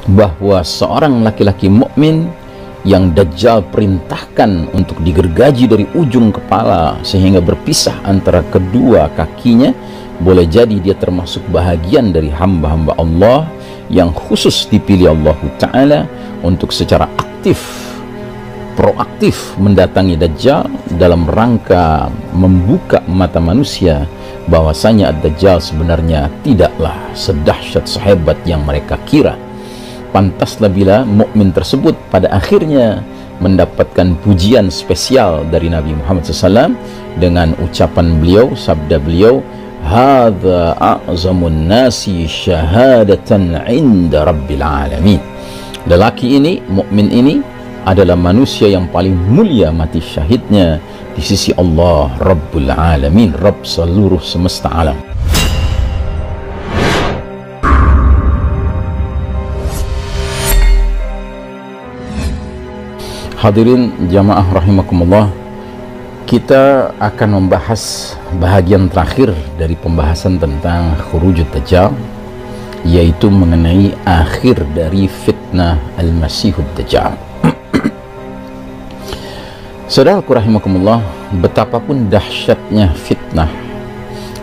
bahwa seorang laki-laki mukmin yang Dajjal perintahkan untuk digergaji dari ujung kepala sehingga berpisah antara kedua kakinya, boleh jadi dia termasuk bahagian dari hamba-hamba Allah yang khusus dipilih Allah Ta'ala untuk secara proaktif mendatangi Dajjal dalam rangka membuka mata manusia bahwasanya Ad-Dajjal sebenarnya tidaklah sedahsyat sehebat yang mereka kira. Pantaslah bila mukmin tersebut pada akhirnya mendapatkan pujian spesial dari Nabi Muhammad SAW dengan ucapan beliau, sabda beliau, hadza a'zamun nasi syahadatan 'inda rabbil alamin. Lelaki ini, mukmin ini adalah manusia yang paling mulia mati syahidnya di sisi Allah Rabbul Alamin, Rabb seluruh semesta alam. Hadirin jamaah rahimakumullah, kita akan membahas bahagian terakhir dari pembahasan tentang khurujud Dajjal, yaitu mengenai akhir dari fitnah Al-Masihud Dajjal. Saudaraku rahimakumullah, betapapun dahsyatnya fitnah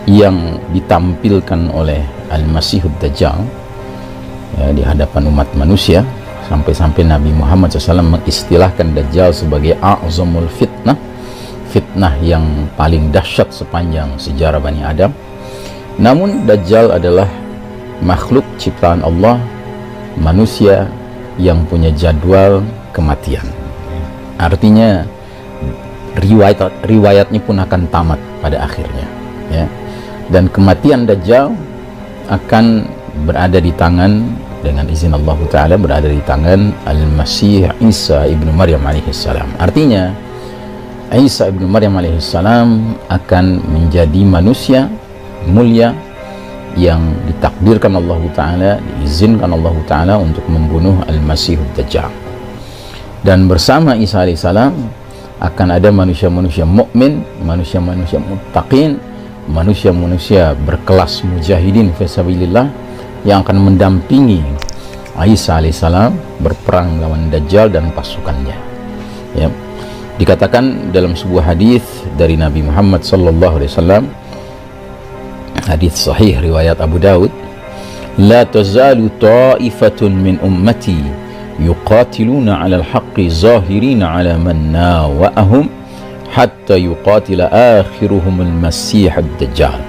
yang ditampilkan oleh Al-Masihud Dajjal ya, di hadapan umat manusia, sampai-sampai Nabi Muhammad SAW mengistilahkan Dajjal sebagai a'zamul fitnah, fitnah yang paling dahsyat sepanjang sejarah Bani Adam. Namun Dajjal adalah makhluk ciptaan Allah, manusia yang punya jadwal kematian. Artinya riwayatnya pun akan tamat pada akhirnya ya. Dan kematian Dajjal akan berada di tangan, dengan izin Allah Ta'ala, berada di tangan Al-Masih Isa ibnu Maryam alaihissalam. Artinya Isa ibnu Maryam alaihissalam akan menjadi manusia mulia yang ditakdirkan Allah Ta'ala, diizinkan Allah Ta'ala untuk membunuh Al-Masih Dajjal. Dan bersama Isa alaihissalam akan ada manusia-manusia mukmin, manusia-manusia muttaqin, manusia-manusia berkelas mujahidin fisabilillah yang akan mendampingi Isa alaihissalam berperang melawan Dajjal dan pasukannya ya. Dikatakan dalam sebuah hadis dari Nabi Muhammad SAW, hadis sahih riwayat Abu Daud, la tazalu ta'ifatun min ummati yuqatiluna 'ala al-haqqi zahirina 'ala man nawa'ahum hatta yuqatila akhiruhum al-Masih ad-Dajjal.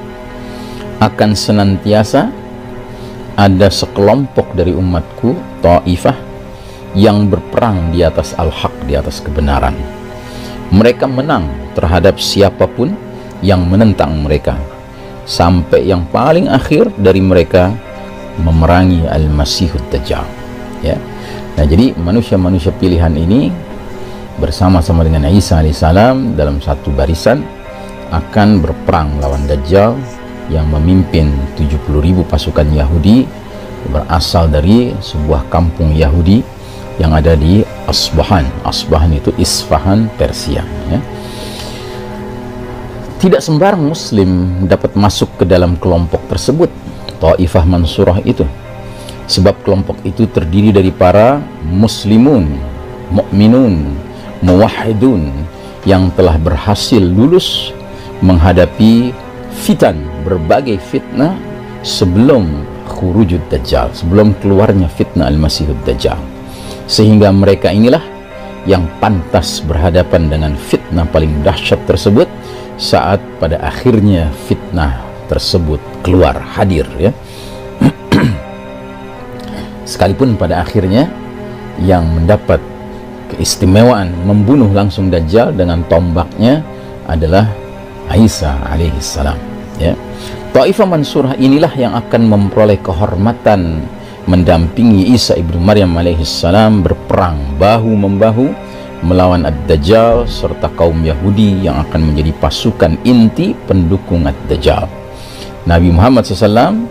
Akan senantiasa ada sekelompok dari umatku, ta'ifah, yang berperang di atas al-haq, di atas kebenaran. Mereka menang terhadap siapapun yang menentang mereka, sampai yang paling akhir dari mereka memerangi Al-Masih ad-Dajjal ya. Nah, jadi manusia-manusia pilihan ini bersama-sama dengan Isa alaihissalam dalam satu barisan akan berperang lawan Dajjal yang memimpin 70.000 pasukan Yahudi berasal dari sebuah kampung Yahudi yang ada di Asbahan. Asbahan itu Isfahan, Persia ya. Tidak sembarang muslim dapat masuk ke dalam kelompok tersebut, Taifah Mansurah itu, sebab kelompok itu terdiri dari para muslimun, mukminun, muwahhidun yang telah berhasil lulus menghadapi fitan, berbagai fitnah sebelum khurujud Dajjal, sebelum keluarnya fitnah Al-Masih Dajjal, sehingga mereka inilah yang pantas berhadapan dengan fitnah paling dahsyat tersebut saat pada akhirnya fitnah tersebut keluar, hadir ya. Sekalipun pada akhirnya yang mendapat keistimewaan membunuh langsung Dajjal dengan tombaknya adalah Isa alaihissalam ya. Taifah Mansurah inilah yang akan memperoleh kehormatan mendampingi Isa ibnu Maryam alaihissalam berperang bahu-membahu melawan Ad-Dajjal serta kaum Yahudi yang akan menjadi pasukan inti pendukung Ad-Dajjal. Nabi Muhammad SAW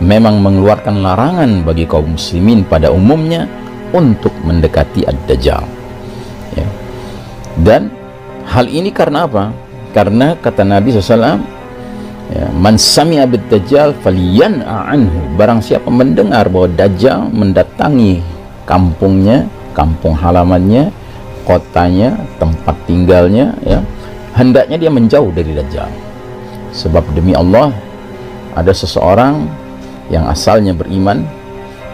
memang mengeluarkan larangan bagi kaum muslimin pada umumnya untuk mendekati Ad-Dajjal ya. Dan hal ini karena apa? Karena kata Nabi SAW, ya, man sami'a bid-dajjal falyan'a anhu, barang siapa mendengar bahwa Dajjal mendatangi kampungnya, kampung halamannya, kotanya, tempat tinggalnya, ya, hendaknya dia menjauh dari Dajjal. Sebab demi Allah, ada seseorang yang asalnya beriman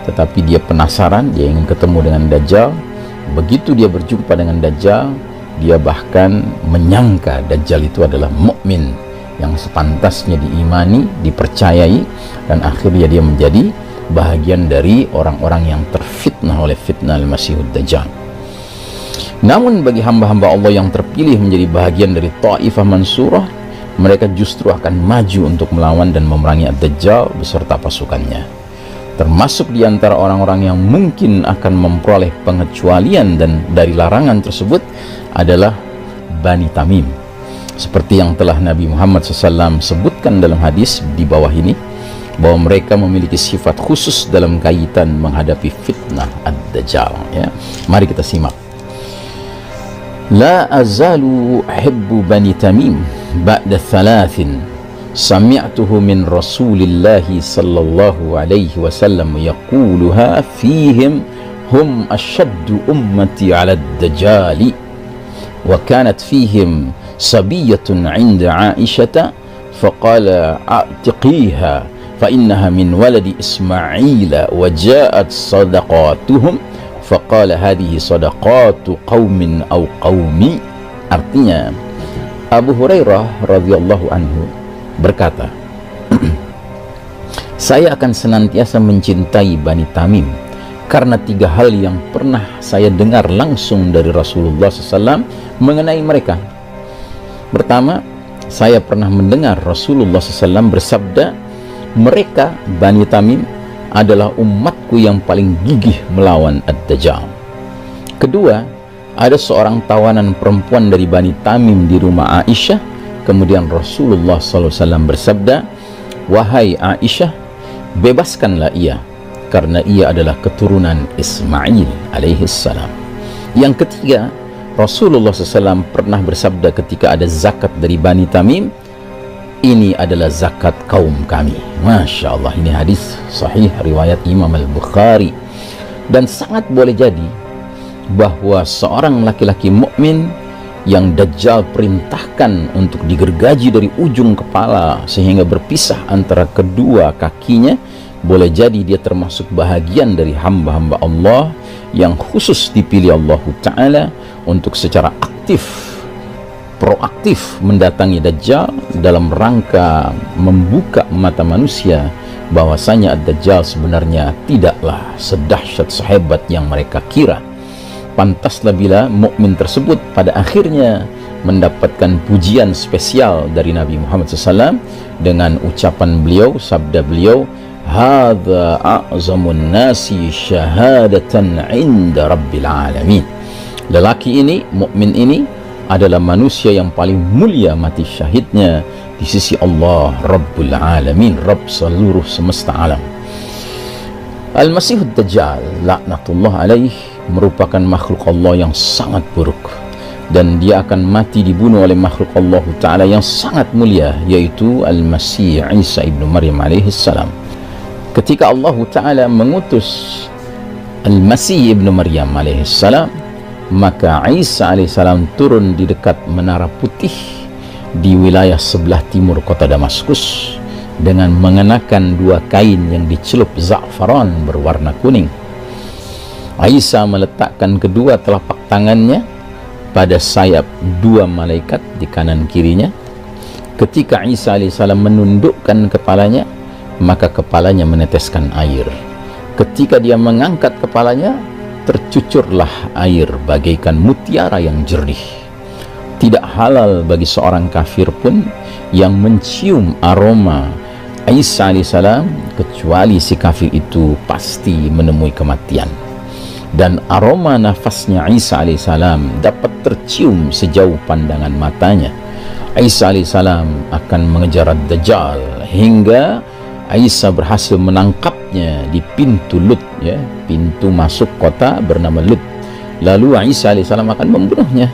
tetapi dia penasaran, dia ingin ketemu dengan Dajjal. Begitu dia berjumpa dengan Dajjal, dia bahkan menyangka Dajjal itu adalah mukmin yang sepantasnya diimani, dipercayai, dan akhirnya dia menjadi bahagian dari orang-orang yang terfitnah oleh fitnah Al-Masihud Dajjal. Namun bagi hamba-hamba Allah yang terpilih menjadi bahagian dari Taifah Mansurah, mereka justru akan maju untuk melawan dan memerangi Ad-Dajjal beserta pasukannya. Termasuk di antara orang-orang yang mungkin akan memperoleh pengecualian dan dari larangan tersebut adalah Bani Tamim. Seperti yang telah Nabi Muhammad SAW sebutkan dalam hadis di bawah ini, bahwa mereka memiliki sifat khusus dalam kaitan menghadapi fitnah Ad-Dajjal, ya. Mari kita simak. La azalu uhibbu Bani Tamim ba'da thalathin sami'tuhu min Rasulillahi sallallahu alaihi wasallam yaquluha fihim hum ashaddu ummati 'ala ad-dajjali wa kanat fihim sabiyatun 'inda Aisyah faqala a'tiqiha fa innaha min waladi Ismail wa ja'at sadaqatuhum faqala hadhihi sadaqatu qaumin aw qaumi. Artinya, Abu Hurairah radhiyallahu anhu berkata, saya akan senantiasa mencintai Bani Tamim karena tiga hal yang pernah saya dengar langsung dari Rasulullah SAW mengenai mereka. Pertama, saya pernah mendengar Rasulullah SAW bersabda, mereka Bani Tamim adalah umatku yang paling gigih melawan Ad-Dajjal. Kedua, ada seorang tawanan perempuan dari Bani Tamim di rumah Aisyah. Kemudian Rasulullah SAW bersabda, wahai Aisyah, bebaskanlah ia karena ia adalah keturunan Ismail alaihissalam. Yang ketiga, Rasulullah SAW pernah bersabda ketika ada zakat dari Bani Tamim, ini adalah zakat kaum kami. Masya Allah, ini hadis sahih riwayat Imam Al-Bukhari. Dan sangat boleh jadi bahwa seorang laki-laki mukmin yang Dajjal perintahkan untuk digergaji dari ujung kepala sehingga berpisah antara kedua kakinya, boleh jadi dia termasuk bahagian dari hamba-hamba Allah yang khusus dipilih Allah Ta'ala untuk secara proaktif mendatangi Dajjal dalam rangka membuka mata manusia bahwasanya Ad-Dajjal sebenarnya tidaklah sedahsyat sehebat yang mereka kira. Pantaslah bila mukmin tersebut pada akhirnya mendapatkan pujian spesial dari Nabi Muhammad SAW dengan ucapan beliau, sabda beliau, hadza a'zamun nasi syahadatan 'inda rabbil alamin. Lelaki ini, mukmin ini adalah manusia yang paling mulia mati syahidnya di sisi Allah Rabbul Alamin, Rabb seluruh semesta alam. Al-Masihud Dajjal laknatullah alaih merupakan makhluk Allah yang sangat buruk, dan dia akan mati dibunuh oleh makhluk Allah Ta'ala yang sangat mulia, yaitu Al-Masih Isa ibnu Maryam alaihissalam. Ketika Allah Ta'ala mengutus Al-Masih ibnu Maryam alaihissalam, maka Isa alaihissalam turun di dekat Menara Putih di wilayah sebelah timur kota Damaskus dengan mengenakan dua kain yang dicelup za'faran berwarna kuning. Isa meletakkan kedua telapak tangannya pada sayap dua malaikat di kanan kirinya. Ketika Isa alaihissalam menundukkan kepalanya, maka kepalanya meneteskan air. Ketika dia mengangkat kepalanya, tercucurlah air bagaikan mutiara yang jernih. Tidak halal bagi seorang kafir pun yang mencium aroma Isa alaihissalam, kecuali si kafir itu pasti menemui kematian. Dan aroma nafasnya Isa alaihissalam dapat tercium sejauh pandangan matanya. Isa alaihissalam akan mengejar Dajjal hingga Isa berhasil menangkapnya di pintu Lut, ya, pintu masuk kota bernama Lut. Lalu Isa alaihissalam akan membunuhnya.